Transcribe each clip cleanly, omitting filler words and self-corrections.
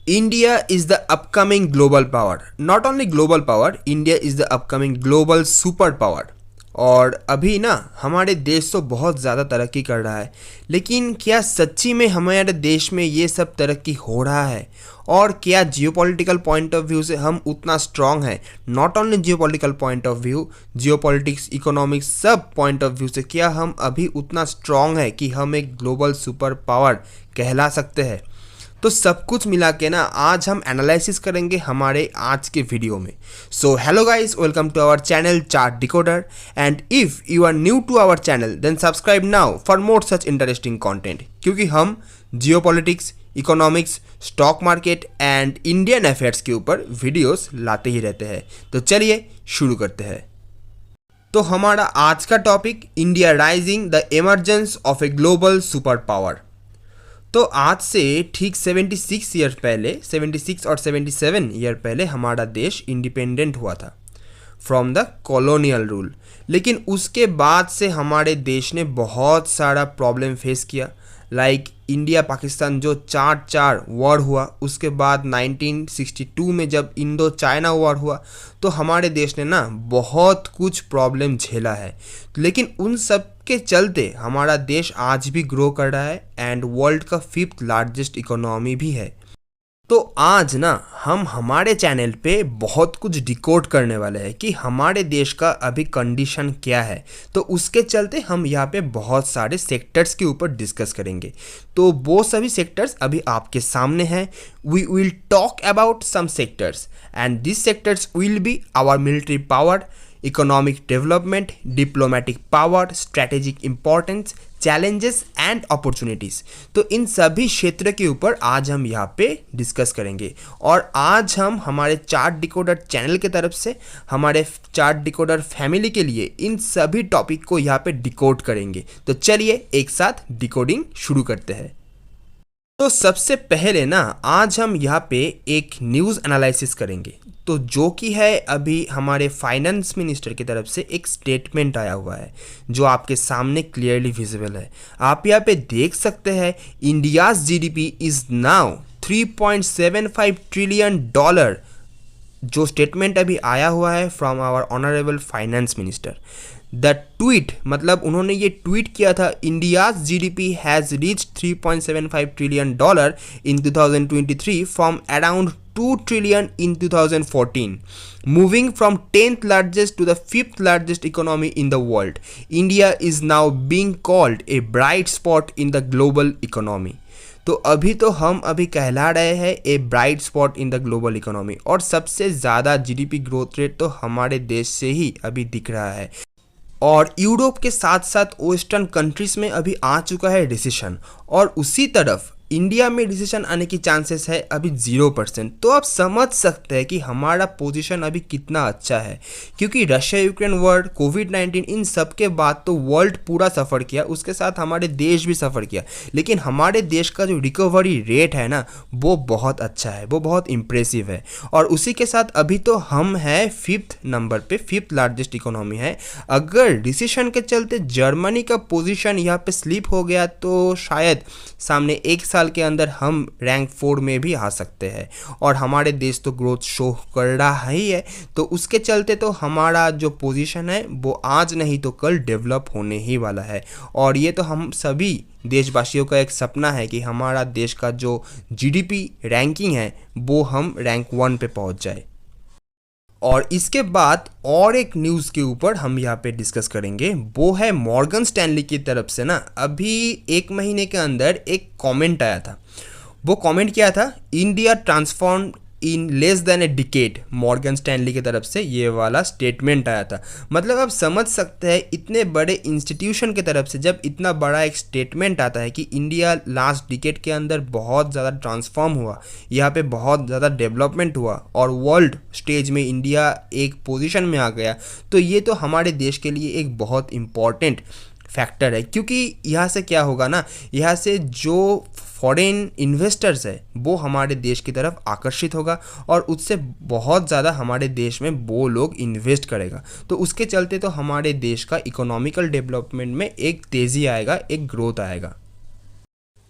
India is the upcoming global power. Not only global power, India is the upcoming global super power. और अभी ना हमारे देश तो बहुत ज़्यादा तरक्की कर रहा है, लेकिन क्या सच्ची में हमारे देश में ये सब तरक्की हो रहा है? और क्या जियोपॉलिटिकल पॉइंट ऑफ व्यू से हम उतना स्ट्रांग है? Not only geopolitical point of view, geopolitics, economics, सब पॉइंट ऑफ व्यू से क्या हम अभी उतना स्ट्रांग है कि हम एक ग्लोबल सुपर पावर कहला सकते हैं? तो सब कुछ मिला के ना आज हम एनालिसिस करेंगे हमारे आज के वीडियो में। So hello guys, welcome to our channel chart decoder, and if you are new to our channel then subscribe now for more such interesting content, क्योंकि हम geopolitics, economics, stock market and Indian affairs के ऊपर videos लाते ही रहते हैं। तो चलिए शुरू करते हैं। तो हमारा आज का topic, India rising the emergence of a global super power. तो आज से ठीक 76 ईयर पहले, 76 और 77 ईयर पहले हमारा देश इंडिपेंडेंट हुआ था फ्रॉम द कॉलोनियल रूल। लेकिन उसके बाद से हमारे देश ने बहुत सारा प्रॉब्लम फेस किया, लाइक इंडिया पाकिस्तान जो चार वॉर हुआ, उसके बाद 1962 में जब इंडो चाइना वॉर हुआ, तो हमारे देश ने ना बहुत कुछ प्रॉब्लम झेला है। लेकिन उन सब के चलते हमारा देश आज भी ग्रो कर रहा है एंड वर्ल्ड का 5th लार्जेस्ट इकोनॉमी भी है। तो आज ना हम हमारे चैनल पे बहुत कुछ डिकोड करने वाले हैं कि हमारे देश का अभी कंडीशन क्या है। तो उसके चलते हम यहाँ पे बहुत सारे सेक्टर्स के ऊपर डिस्कस करेंगे। तो वो सभी सेक्टर्स अभी आपके सामने हैं। We will talk about some sectors and this sectors will be our military power, economic development, diplomatic power, strategic importance, challenges and opportunities. तो इन सभी क्षेत्र के ऊपर आज हम यहाँ पे डिस्कस करेंगे। और आज हम हमारे चार्ट डिकोडर चैनल की तरफ से, हमारे चार्ट डिकोडर फैमिली के लिए इन सभी टॉपिक को यहाँ पे डिकोड करेंगे। तो चलिए एक साथ डिकोडिंग शुरू करते हैं। तो सबसे पहले ना आज हम यहाँ पे एक न्यूज़ एनालिसिस करेंगे, तो जो कि है अभी हमारे फाइनेंस मिनिस्टर की तरफ से एक स्टेटमेंट आया हुआ है जो आपके सामने क्लियरली विजिबल है। आप यहाँ पे देख सकते हैं, India's GDP is now $3.75 trillion. जो स्टेटमेंट अभी आया हुआ है from our honourable finance minister. The tweet, मतलब उन्होंने ये ट्वीट किया था, India's GDP has reach $3.75 trillion in 2023 from around 2 trillion in 2014, moving from 10th largest to the 5th largest economy in the world. India is now being called a bright spot in the global economy. तो अभी तो हम अभी कहला रहे हैं a bright spot in the global economy, और सबसे ज़्यादा जीडीपी ग्रोथ रेट तो हमारे देश से ही अभी दिख रहा है। और यूरोप के साथ साथ वेस्टर्न कंट्रीज में अभी आ चुका है रिसेशन, और उसी तरफ इंडिया में रिसेशन आने की चांसेस है अभी 0%। तो आप समझ सकते हैं कि हमारा पोजीशन अभी कितना अच्छा है, क्योंकि रशिया यूक्रेन वॉर, कोविड-19, इन सब के बाद तो वर्ल्ड पूरा सफ़र किया, उसके साथ हमारे देश भी सफ़र किया। लेकिन हमारे देश का जो रिकवरी रेट है ना, वो बहुत अच्छा है, वो बहुत इम्प्रेसिव है। और उसी के साथ अभी तो हम हैं 5th नंबर पे, 5th लार्जेस्ट इकोनॉमी है। अगर रिसेशन के चलते जर्मनी का पोजीशन यहाँ पे स्लिप हो गया तो शायद सामने एक साल के अंदर हम रैंक 4 में भी आ सकते हैं। और हमारे देश तो ग्रोथ शो कर रहा ही है, तो उसके चलते तो हमारा जो पोजीशन है वो आज नहीं तो कल डेवलप होने ही वाला है। और ये तो हम सभी देशवासियों का एक सपना है कि हमारा देश का जो जीडीपी रैंकिंग है वो हम रैंक 1 पे पहुंच जाए। और इसके बाद और एक न्यूज़ के ऊपर हम यहाँ पे डिस्कस करेंगे, वो है मॉर्गन स्टैनली की तरफ से ना अभी 1 महीने के अंदर एक कमेंट आया था। वो कमेंट क्या था, India transform in less than a decade. Morgan Stanley की तरफ से ये वाला स्टेटमेंट आया था। मतलब आप समझ सकते हैं, इतने बड़े इंस्टीट्यूशन की तरफ से जब इतना बड़ा एक स्टेटमेंट आता है कि इंडिया लास्ट डिकेड के अंदर बहुत ज़्यादा ट्रांसफॉर्म हुआ, यहाँ पे बहुत ज़्यादा डेवलपमेंट हुआ और वर्ल्ड स्टेज में इंडिया एक पोजीशन में आ गया, तो ये तो हमारे देश के लिए एक बहुत इम्पॉर्टेंट फैक्टर है। क्योंकि यहाँ से क्या होगा ना, यहाँ से जो फॉरेन इन्वेस्टर्स है वो हमारे देश की तरफ आकर्षित होगा और उससे बहुत ज़्यादा हमारे देश में वो लोग इन्वेस्ट करेगा। तो उसके चलते तो हमारे देश का इकोनॉमिकल डेवलपमेंट में एक तेज़ी आएगा, एक ग्रोथ आएगा।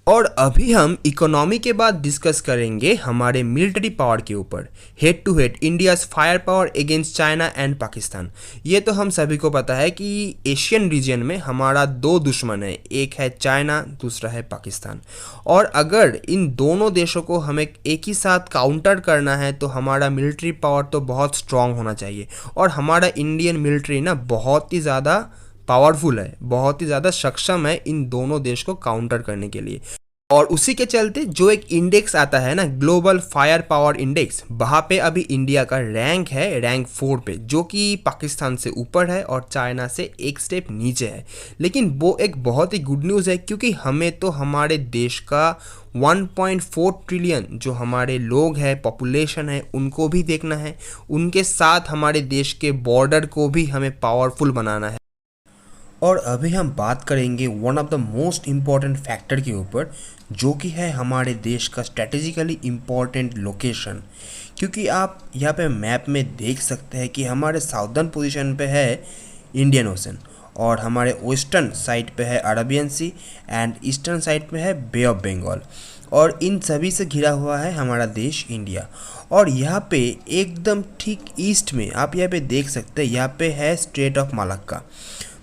और अभी हम इकोनॉमी के बाद डिस्कस करेंगे हमारे मिलिट्री पावर के ऊपर। Head to head India's fire power against China and Pakistan. ये तो हम सभी को पता है कि एशियन रीजन में हमारा दो दुश्मन है, एक है चाइना, दूसरा है पाकिस्तान। और अगर इन दोनों देशों को हमें एक ही साथ काउंटर करना है तो हमारा मिलिट्री पावर तो बहुत स्ट्रांग होना चाहिए। और हमारा इंडियन मिलिट्री ना बहुत ही ज़्यादा पावरफुल है, बहुत ही ज़्यादा सक्षम है इन दोनों देश को काउंटर करने के लिए। और उसी के चलते जो एक इंडेक्स आता है ना, ग्लोबल फायर पावर इंडेक्स, वहाँ पे अभी इंडिया का रैंक है रैंक 4 पे, जो कि पाकिस्तान से ऊपर है और चाइना से एक स्टेप नीचे है। लेकिन वो एक बहुत ही गुड न्यूज़ है, क्योंकि हमें तो हमारे देश का 1.4 ट्रिलियन जो हमारे लोग हैं, पॉपुलेशन है, उनको भी देखना है। उनके साथ हमारे देश के बॉर्डर को भी हमें पावरफुल बनाना है। और अभी हम बात करेंगे one of the most important factor के ऊपर, जो कि है हमारे देश का स्ट्रेटेजिकली इम्पॉर्टेंट लोकेशन। क्योंकि आप यहाँ पे मैप में देख सकते हैं कि हमारे साउदर्न पोजीशन पे है इंडियन ओशन, और हमारे वेस्टर्न साइड पे है Arabian sea, and eastern side पे है बे ऑफ बंगाल। और इन सभी से घिरा हुआ है हमारा देश इंडिया। और यहाँ पे एकदम ठीक ईस्ट में आप यहाँ पे देख सकते हैं, यहाँ पे है स्ट्रेट ऑफ मलक्का।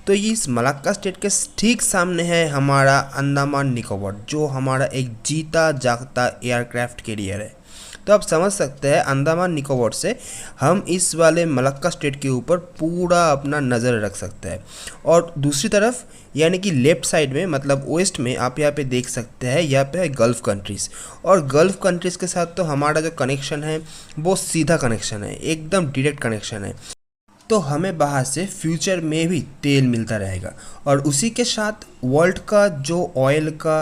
तो इस मलक्का स्टेट के ठीक सामने है हमारा अंडमान निकोबार, जो हमारा एक जीता जागता एयरक्राफ्ट कैरियर है। तो आप समझ सकते हैं अंडमान निकोबार से हम इस वाले मलक्का स्टेट के ऊपर पूरा अपना नज़र रख सकते हैं। और दूसरी तरफ यानी कि लेफ्ट साइड में, मतलब वेस्ट में, आप यहाँ पे देख सकते हैं, यहाँ पे है गल्फ़ कंट्रीज़। और गल्फ़ कंट्रीज़ के साथ तो हमारा जो कनेक्शन है वो सीधा कनेक्शन है, एकदम डायरेक्ट कनेक्शन है। तो हमें बाहर से फ्यूचर में भी तेल मिलता रहेगा। और उसी के साथ वर्ल्ड का जो ऑयल का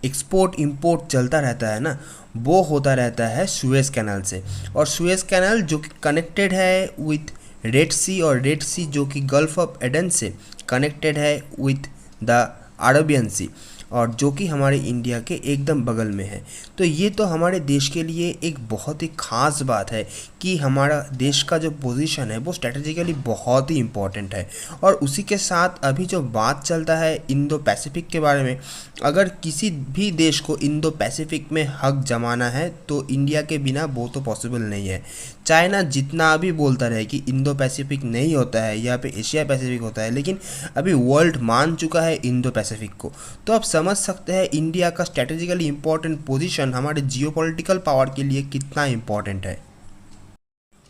एक्सपोर्ट इंपोर्ट चलता रहता है ना, वो होता रहता है सुएज़ कैनाल से। और सुएज़ कैनाल जो कि कनेक्टेड है विथ रेड सी, और रेड सी जो कि गल्फ ऑफ एडन से कनेक्टेड है विथ द अरबियन सी, और जो कि हमारे इंडिया के एकदम बगल में है। तो ये तो हमारे देश के लिए एक बहुत ही ख़ास बात है कि हमारा देश का जो पोजीशन है वो स्ट्रेटेजिकली बहुत ही इम्पॉर्टेंट है। और उसी के साथ अभी जो बात चलता है इंडो पैसिफिक के बारे में, अगर किसी भी देश को इंडो पैसिफिक में हक जमाना है तो इंडिया के बिना वो तो पॉसिबल नहीं है। चाइना जितना अभी बोलता रहे कि इंडो पैसिफिक नहीं होता है, यहाँ पे एशिया पैसिफिक होता है, लेकिन अभी वर्ल्ड मान चुका है इंडो पैसिफिक को। तो आप समझ सकते हैं इंडिया का स्ट्रेटेजिकली इम्पोर्टेंट पोजीशन हमारे जियोपॉलिटिकल पावर के लिए कितना इम्पोर्टेंट है।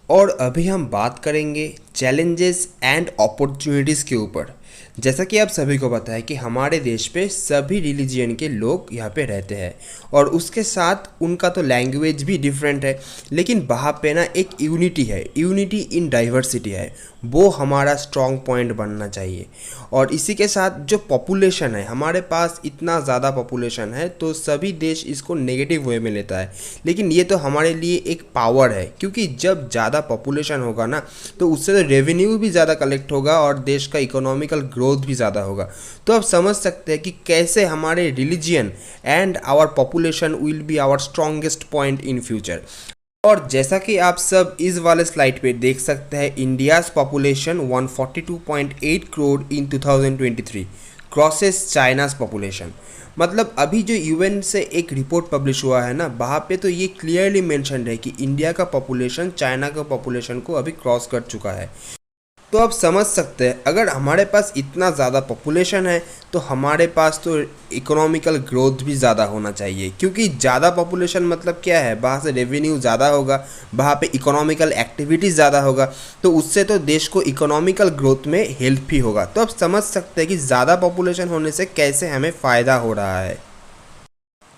और अभी हम बात करेंगे चैलेंजेस एंड अपॉर्चुनिटीज़ के ऊपर। जैसा कि आप सभी को पता है कि हमारे देश पे सभी रिलीजियन के लोग यहाँ पे रहते हैं, और उसके साथ उनका तो लैंग्वेज भी डिफरेंट है, लेकिन वहाँ पे ना एक यूनिटी है, यूनिटी इन डाइवर्सिटी है, वो हमारा स्ट्रॉन्ग पॉइंट बनना चाहिए। और इसी के साथ जो पॉपुलेशन है, हमारे पास इतना ज़्यादा पॉपुलेशन है तो सभी देश इसको नेगेटिव वे में लेता है, लेकिन ये तो हमारे लिए एक पावर है, क्योंकि जब ज़्यादा पॉपुलेशन होगा ना तो उससे तो रेवेन्यू भी ज़्यादा कलेक्ट होगा और देश का इकोनॉमिकल ग्रोथ भी ज़्यादा होगा। तो आप समझ सकते हैं कि कैसे हमारे religion and our population will be our strongest point in future. और जैसा कि आप सब इस वाले स्लाइड पे देख सकते हैं, इंडियाज़ पॉपुलेशन 142.8 करोड़ इन 2023 क्रॉसेस चाइनाज़ पॉपुलेशन। मतलब अभी जो यूएन से एक रिपोर्ट पब्लिश हुआ है ना, वहाँ पे तो ये क्लियरली मेंशन्ड है कि इंडिया का पॉपुलेशन चाइना का पॉपुलेशन को अभी क्रॉस कर चुका है। तो आप समझ सकते हैं अगर हमारे पास इतना ज़्यादा पॉपुलेशन है तो हमारे पास तो इकोनॉमिकल ग्रोथ भी ज़्यादा होना चाहिए, क्योंकि ज़्यादा पॉपुलेशन मतलब क्या है, वहाँ से रेवेन्यू ज़्यादा होगा, वहाँ पे इकोनॉमिकल एक्टिविटीज़ ज़्यादा होगा, तो उससे तो देश को इकोनॉमिकल ग्रोथ में हेल्प भी होगा। तो आप समझ सकते हैं कि ज़्यादा पॉपुलेशन होने से कैसे हमें फ़ायदा हो रहा है।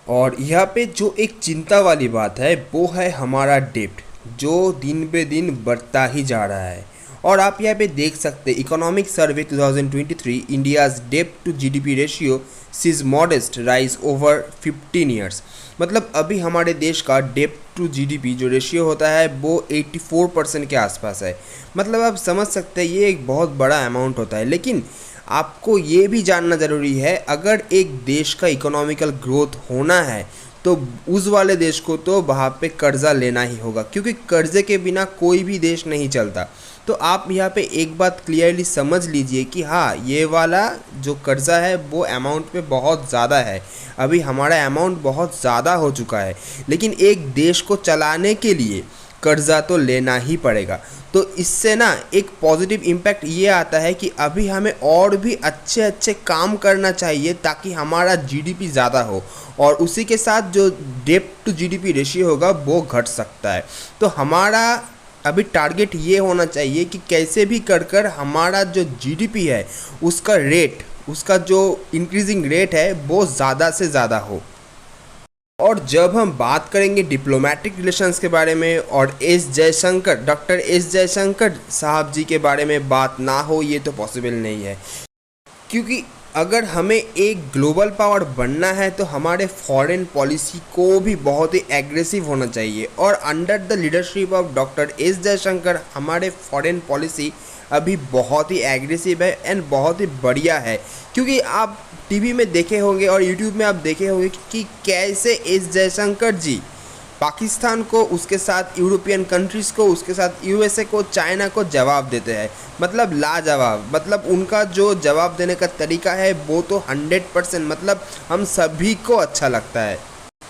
और यहाँ पे जो एक चिंता वाली बात है वो है हमारा डेब्ट, जो दिन पे दिन बढ़ता ही जा रहा है। और आप यहाँ पे देख सकते हैं इकोनॉमिक सर्वे 2023 इंडियाज़ डेब्ट to GDP ratio sees modest rise over 15 years. मतलब अभी हमारे देश का डेब्ट टू जीडीपी जो रेशियो होता है वो 84% के आसपास है। मतलब आप समझ सकते हैं ये एक बहुत बड़ा अमाउंट होता है। लेकिन आपको ये भी जानना ज़रूरी है, अगर एक देश का इकोनॉमिकल ग्रोथ होना है तो उस वाले देश को तो वहाँ पे कर्ज़ा लेना ही होगा, क्योंकि कर्ज़े के बिना कोई भी देश नहीं चलता। तो आप यहाँ पे एक बात क्लियरली समझ लीजिए कि हाँ, ये वाला जो कर्ज़ा है वो अमाउंट पे बहुत ज़्यादा है। अभी हमारा अमाउंट बहुत ज़्यादा हो चुका है, लेकिन एक देश को चलाने के लिए कर्ज़ा तो लेना ही पड़ेगा। तो इससे ना एक पॉजिटिव इम्पैक्ट ये आता है कि अभी हमें और भी अच्छे अच्छे काम करना चाहिए ताकि हमारा जीडीपी ज़्यादा हो, और उसी के साथ जो डेट टू जीडीपी रेशियो होगा वो घट सकता है। तो हमारा अभी टारगेट ये होना चाहिए कि कैसे भी कर कर हमारा जो जीडीपी है उसका रेट, उसका जो इंक्रीजिंग रेट है वो ज़्यादा से ज़्यादा हो। और जब हम बात करेंगे डिप्लोमेटिक रिलेशंस के बारे में और डॉक्टर एस जयशंकर साहब जी के बारे में बात ना हो, ये तो पॉसिबल नहीं है। क्योंकि अगर हमें एक ग्लोबल पावर बनना है तो हमारे फॉरेन पॉलिसी को भी बहुत ही एग्रेसिव होना चाहिए, और under the leadership of doctor S Jaishankar हमारे फॉरेन पॉलिसी अभी बहुत ही एग्रेसिव है एंड बहुत ही बढ़िया है। क्योंकि आप टीवी में देखे होंगे और यूट्यूब में आप देखे होंगे कि कैसे एस जयशंकर जी पाकिस्तान को, उसके साथ यूरोपियन कंट्रीज़ को, उसके साथ यूएसए को, चाइना को जवाब देते हैं। मतलब लाजवाब, मतलब उनका जो जवाब देने का तरीका है वो तो 100% मतलब हम सभी को अच्छा लगता है।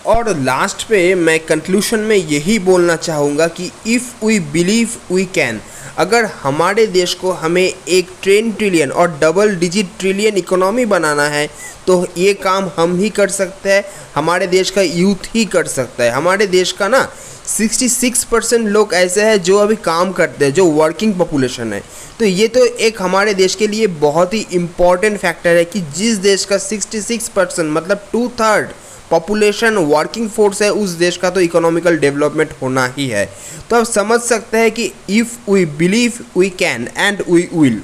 और लास्ट पे मैं कंक्लूशन में यही बोलना चाहूँगा कि if we believe we can, अगर हमारे देश को हमें एक 10 ट्रिलियन और डबल डिजिट ट्रिलियन इकोनॉमी बनाना है तो ये काम हम ही कर सकते हैं, हमारे देश का यूथ ही कर सकता है। हमारे देश का ना 66% लोग ऐसे हैं जो अभी काम करते हैं, जो वर्किंग पॉपुलेशन है। तो ये तो एक हमारे देश के लिए बहुत ही इम्पॉर्टेंट फैक्टर है कि जिस देश का 66% मतलब 2/3 पॉपुलेशन वर्किंग फोर्स है, उस देश का तो इकोनॉमिकल डेवलपमेंट होना ही है। तो आप समझ सकते हैं कि if we believe we can and we will.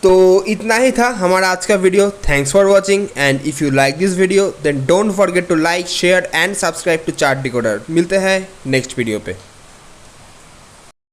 तो इतना ही था हमारा आज का video. Thanks for watching, and if you like this video then don't forget to like, share and subscribe to chart decoder. मिलते हैं नेक्स्ट वीडियो पे।